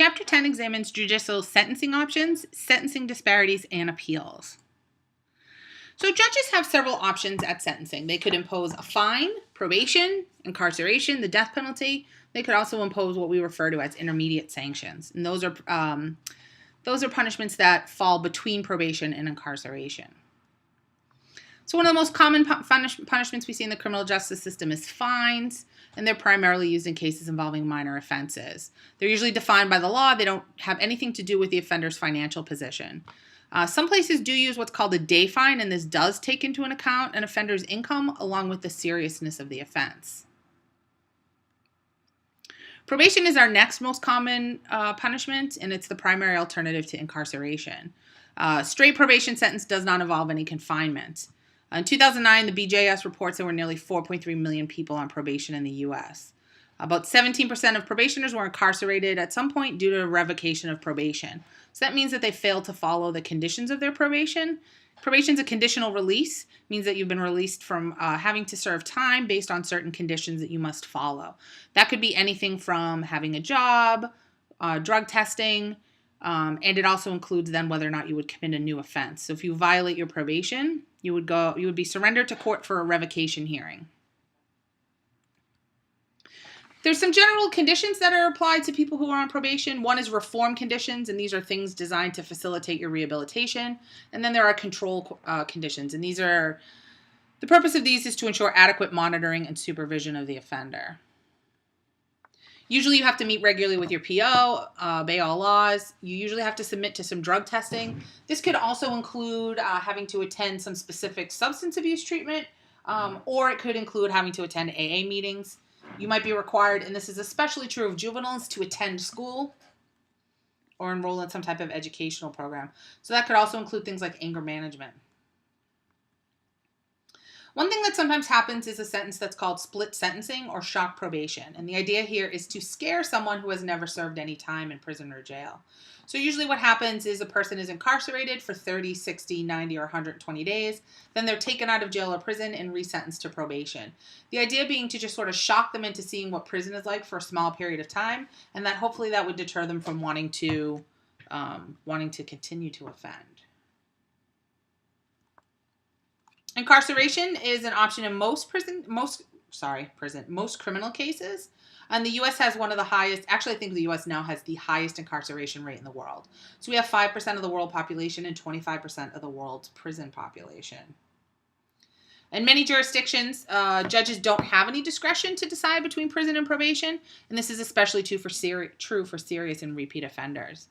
Chapter 10 examines judicial sentencing options, sentencing disparities, and appeals. So judges have several options at sentencing. They could impose a fine, probation, incarceration, the death penalty. They could also impose what we refer to as intermediate sanctions. And those are punishments that fall between probation and incarceration. So one of the most common punishments we see in the criminal justice system is fines, and they're primarily used in cases involving minor offenses. They're usually defined by the law. They don't have anything to do with the offender's financial position. Some places do use what's called a day fine, and this does take into account an offender's income along with the seriousness of the offense. Probation is our next most common punishment, and it's the primary alternative to incarceration. Straight probation sentence does not involve any confinement. In 2009, the BJS reports there were nearly 4.3 million people on probation in the U.S. About 17% of probationers were incarcerated at some point due to revocation of probation. So that means that they failed to follow the conditions of their probation. Probation is a conditional release, means that you've been released from having to serve time based on certain conditions that you must follow. That could be anything from having a job, drug testing, and it also includes then whether or not you would commit a new offense. So if you violate your probation, you would be surrendered to court for a revocation hearing. There's some general conditions that are applied to people who are on probation. One is reform conditions, and these are things designed to facilitate your rehabilitation. And then there are control conditions, and the purpose of these is to ensure adequate monitoring and supervision of the offender. Usually you have to meet regularly with your PO, obey all laws. You usually have to submit to some drug testing. This could also include having to attend some specific substance abuse treatment, or it could include having to attend AA meetings. You might be required, and this is especially true of juveniles, to attend school or enroll in some type of educational program. So that could also include things like anger management. One thing that sometimes happens is a sentence that's called split sentencing or shock probation. And the idea here is to scare someone who has never served any time in prison or jail. So usually what happens is a person is incarcerated for 30, 60, 90, or 120 days. Then they're taken out of jail or prison and resentenced to probation. The idea being to just sort of shock them into seeing what prison is like for a small period of time, and that hopefully that would deter them from wanting to continue to offend. Incarceration is an option in most criminal cases. And the U.S. has one of the highest, actually I think the U.S. now has the highest incarceration rate in the world. So we have 5% of the world population and 25% of the world's prison population. In many jurisdictions, judges don't have any discretion to decide between prison and probation, and this is especially true for serious and repeat offenders.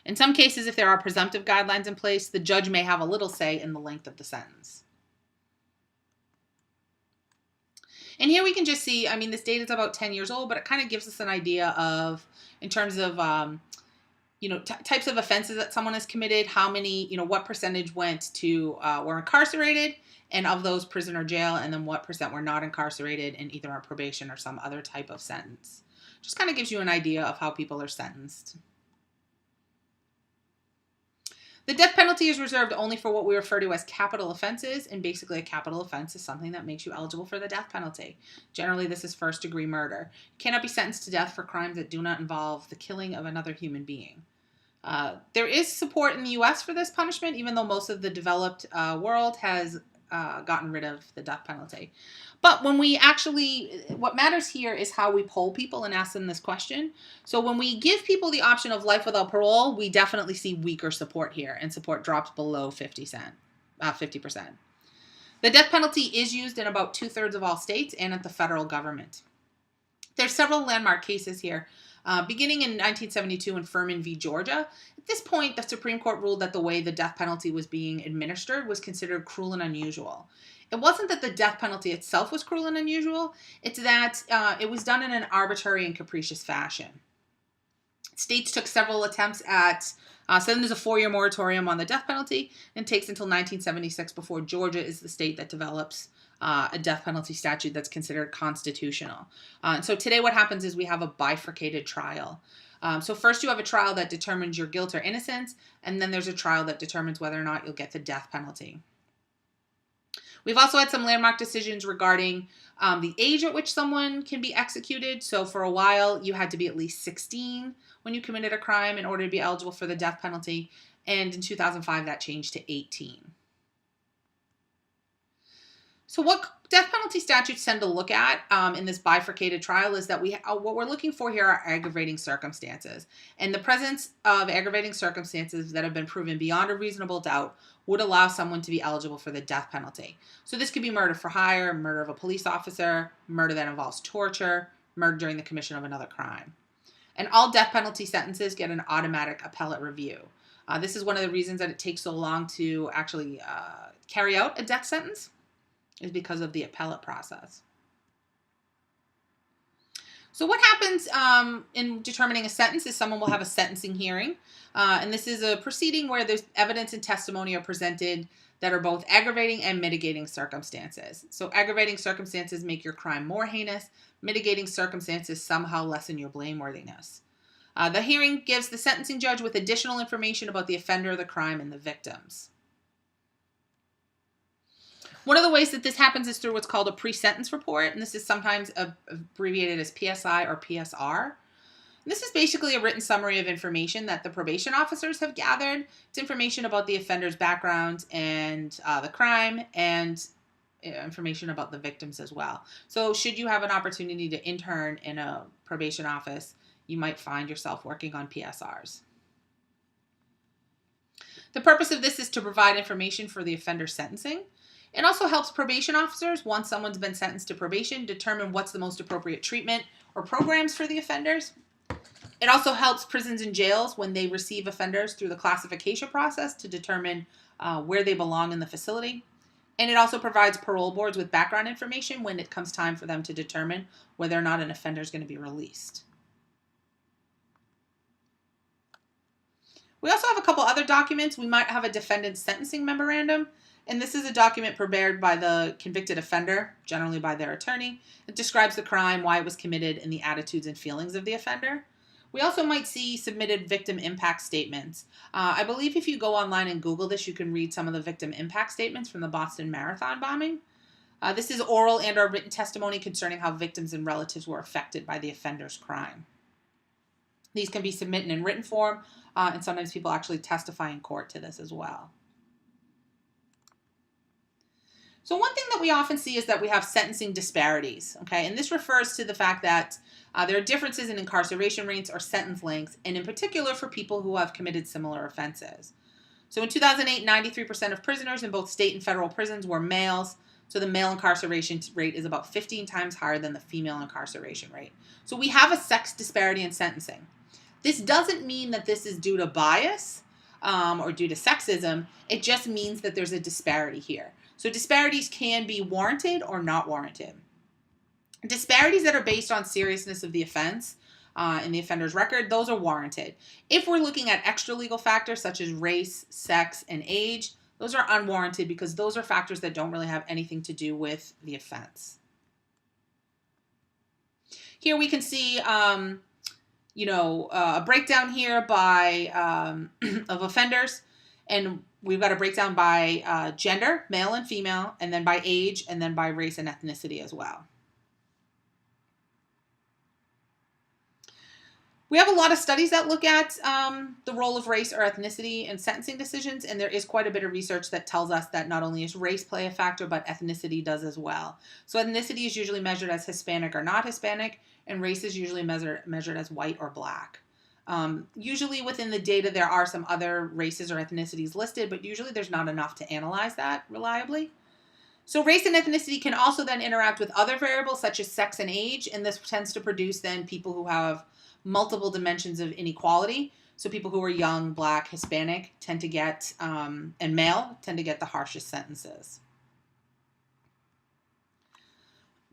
In some cases, if there are presumptive guidelines in place, the judge may have a little say in the length of the sentence. And here we can just see, this data is about 10 years old, but it kind of gives us an idea of, in terms of, types of offenses that someone has committed, how many, what percentage went to, were incarcerated, and of those prison or jail, and then what percent were not incarcerated and either on probation or some other type of sentence. Just kind of gives you an idea of how people are sentenced. The death penalty is reserved only for what we refer to as capital offenses, and basically a capital offense is something that makes you eligible for the death penalty. Generally, this is first-degree murder. You cannot be sentenced to death for crimes that do not involve the killing of another human being. There is support in the U.S. for this punishment, even though most of the developed world has gotten rid of the death penalty. But what matters here is how we poll people and ask them this question. So when we give people the option of life without parole, we definitely see weaker support here, and support drops below 50%. The death penalty is used in about 2/3 of all states and at the federal government. There's several landmark cases here. Beginning in 1972 in Furman v. Georgia, at this point, the Supreme Court ruled that the way the death penalty was being administered was considered cruel and unusual. It wasn't that the death penalty itself was cruel and unusual, it's that it was done in an arbitrary and capricious fashion. States took several attempts at, so then there's a 4-year moratorium on the death penalty, and it takes until 1976 before Georgia is the state that develops a death penalty statute that's considered constitutional. And so today what happens is we have a bifurcated trial. So first you have a trial that determines your guilt or innocence, and then there's a trial that determines whether or not you'll get the death penalty. We've also had some landmark decisions regarding the age at which someone can be executed. So for a while, you had to be at least 16 when you committed a crime in order to be eligible for the death penalty. And in 2005, that changed to 18. So what death penalty statutes tend to look at in this bifurcated trial is that what we're looking for here are aggravating circumstances. And the presence of aggravating circumstances that have been proven beyond a reasonable doubt would allow someone to be eligible for the death penalty. So this could be murder for hire, murder of a police officer, murder that involves torture, murder during the commission of another crime. And all death penalty sentences get an automatic appellate review. This is one of the reasons that it takes so long to actually carry out a death sentence, is because of the appellate process. So what happens in determining a sentence is someone will have a sentencing hearing. And this is a proceeding where there's evidence and testimony are presented that are both aggravating and mitigating circumstances. So aggravating circumstances make your crime more heinous. Mitigating circumstances somehow lessen your blameworthiness. The hearing gives the sentencing judge with additional information about the offender, the crime, and the victims. One of the ways that this happens is through what's called a pre-sentence report, and this is sometimes abbreviated as PSI or PSR. And this is basically a written summary of information that the probation officers have gathered. It's information about the offender's background and the crime, and information about the victims as well. So should you have an opportunity to intern in a probation office, you might find yourself working on PSRs. The purpose of this is to provide information for the offender's sentencing. It also helps probation officers, once someone's been sentenced to probation, determine what's the most appropriate treatment or programs for the offenders. It also helps prisons and jails when they receive offenders through the classification process to determine where they belong in the facility. And it also provides parole boards with background information when it comes time for them to determine whether or not an offender is going to be released. We also have a couple other documents. We might have a defendant's sentencing memorandum. And this is a document prepared by the convicted offender, generally by their attorney. It describes the crime, why it was committed, and the attitudes and feelings of the offender. We also might see submitted victim impact statements. I believe if you go online and Google this, you can read some of the victim impact statements from the Boston Marathon bombing. This is oral and or written testimony concerning how victims and relatives were affected by the offender's crime. These can be submitted in written form, and sometimes people actually testify in court to this as well. So one thing that we often see is that we have sentencing disparities, okay? And this refers to the fact that there are differences in incarceration rates or sentence lengths, and in particular for people who have committed similar offenses. So in 2008, 93% of prisoners in both state and federal prisons were males. So the male incarceration rate is about 15 times higher than the female incarceration rate. So we have a sex disparity in sentencing. This doesn't mean that this is due to bias or due to sexism. It just means that there's a disparity here. So disparities can be warranted or not warranted. Disparities that are based on seriousness of the offense in the offender's record, those are warranted. If we're looking at extra legal factors such as race, sex, and age, those are unwarranted because those are factors that don't really have anything to do with the offense. Here we can see a breakdown here by of offenders, and we've got a breakdown by gender, male and female, and then by age, and then by race and ethnicity as well. We have a lot of studies that look at the role of race or ethnicity in sentencing decisions, and there is quite a bit of research that tells us that not only does race play a factor, but ethnicity does as well. So ethnicity is usually measured as Hispanic or not Hispanic, and race is usually measured as white or black. Usually within the data there are some other races or ethnicities listed, but usually there's not enough to analyze that reliably. So race and ethnicity can also then interact with other variables such as sex and age, and this tends to produce then people who have multiple dimensions of inequality. So people who are young, black, Hispanic tend to get, and male tend to get the harshest sentences.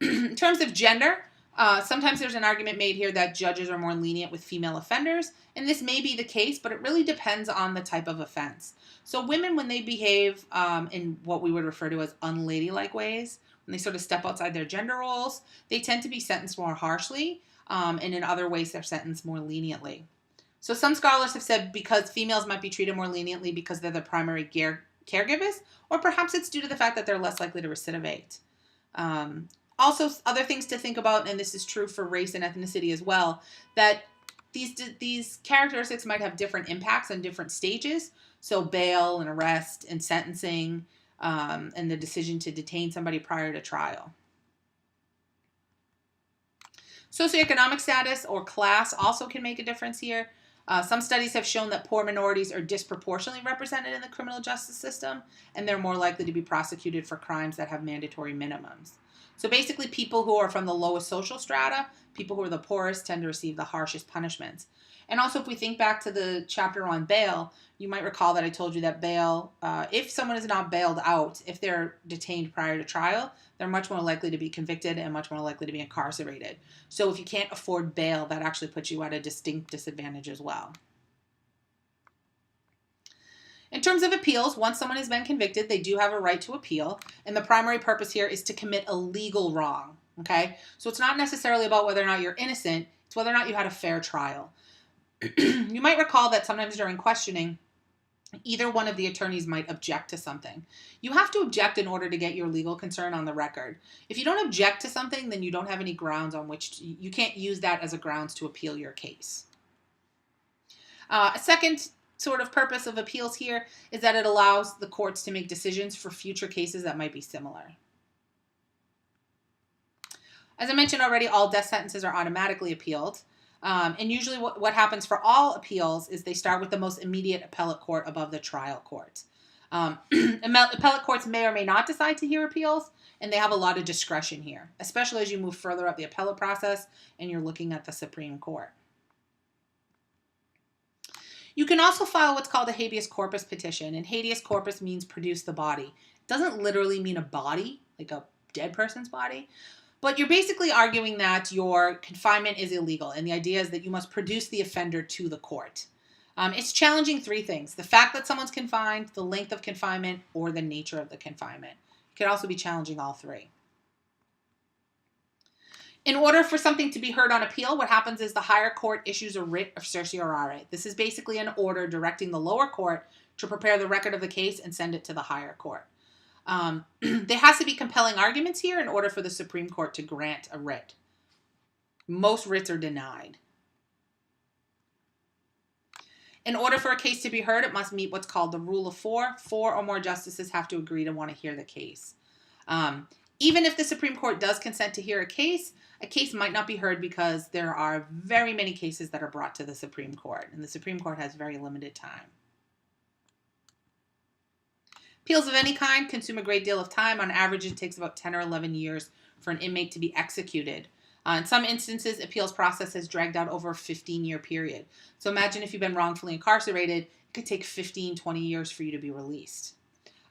In terms of gender, sometimes there's an argument made here that judges are more lenient with female offenders, and this may be the case, but it really depends on the type of offense. So women, when they behave in what we would refer to as unladylike ways, when they sort of step outside their gender roles, they tend to be sentenced more harshly, and in other ways they're sentenced more leniently. So some scholars have said because females might be treated more leniently because they're the primary caregivers, or perhaps it's due to the fact that they're less likely to recidivate. Also, other things to think about, and this is true for race and ethnicity as well, that these characteristics might have different impacts on different stages. So bail and arrest and sentencing, and the decision to detain somebody prior to trial. Socioeconomic status or class also can make a difference here. Some studies have shown that poor minorities are disproportionately represented in the criminal justice system, and they're more likely to be prosecuted for crimes that have mandatory minimums. So basically, people who are from the lowest social strata, people who are the poorest, tend to receive the harshest punishments. And also, if we think back to the chapter on bail, you might recall that I told you that bail, if someone is not bailed out, if they're detained prior to trial, they're much more likely to be convicted and much more likely to be incarcerated. So if you can't afford bail, that actually puts you at a distinct disadvantage as well. In terms of appeals, once someone has been convicted, they do have a right to appeal. And the primary purpose here is to commit a legal wrong. Okay? So it's not necessarily about whether or not you're innocent. It's whether or not you had a fair trial. You might recall that sometimes during questioning, either one of the attorneys might object to something. You have to object in order to get your legal concern on the record. If you don't object to something, then you don't have any grounds on which you can't use that as a grounds to appeal your case. A second sort of purpose of appeals here is that it allows the courts to make decisions for future cases that might be similar. As I mentioned already, all death sentences are automatically appealed. And usually what happens for all appeals is they start with the most immediate appellate court above the trial court. Appellate courts may or may not decide to hear appeals, and they have a lot of discretion here, especially as you move further up the appellate process and you're looking at the Supreme Court. You can also file what's called a habeas corpus petition, and habeas corpus means produce the body. It doesn't literally mean a body, like a dead person's body, but you're basically arguing that your confinement is illegal, and the idea is that you must produce the offender to the court. It's challenging three things: the fact that someone's confined, the length of confinement, or the nature of the confinement. It could also be challenging all three. In order for something to be heard on appeal, what happens is the higher court issues a writ of certiorari. This is basically an order directing the lower court to prepare the record of the case and send it to the higher court. There has to be compelling arguments here in order for the Supreme Court to grant a writ. Most writs are denied. In order for a case to be heard, it must meet what's called the rule of four. 4 or more justices have to agree to want to hear the case. Even if the Supreme Court does consent to hear a case might not be heard because there are very many cases that are brought to the Supreme Court, and the Supreme Court has very limited time. Appeals of any kind consume a great deal of time. On average, it takes about 10 or 11 years for an inmate to be executed. In some instances, appeals process has dragged out over a 15-year period. So imagine if you've been wrongfully incarcerated, it could take 15, 20 years for you to be released.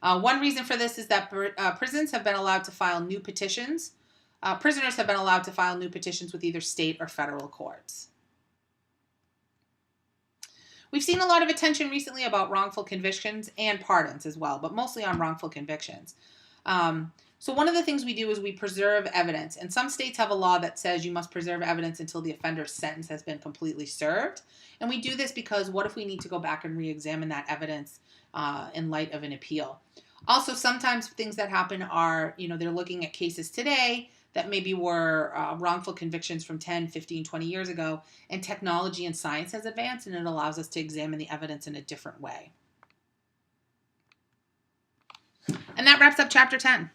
One reason for this is that prisons have been allowed to file new petitions. Prisoners have been allowed to file new petitions with either state or federal courts. We've seen a lot of attention recently about wrongful convictions and pardons as well, but mostly on wrongful convictions. So one of the things we do is we preserve evidence, and some states have a law that says you must preserve evidence until the offender's sentence has been completely served. And we do this because what if we need to go back and re-examine that evidence in light of an appeal? Also, sometimes things that happen are, they're looking at cases today that maybe were wrongful convictions from 10, 15, 20 years ago, and technology and science has advanced, and it allows us to examine the evidence in a different way. And that wraps up Chapter 10.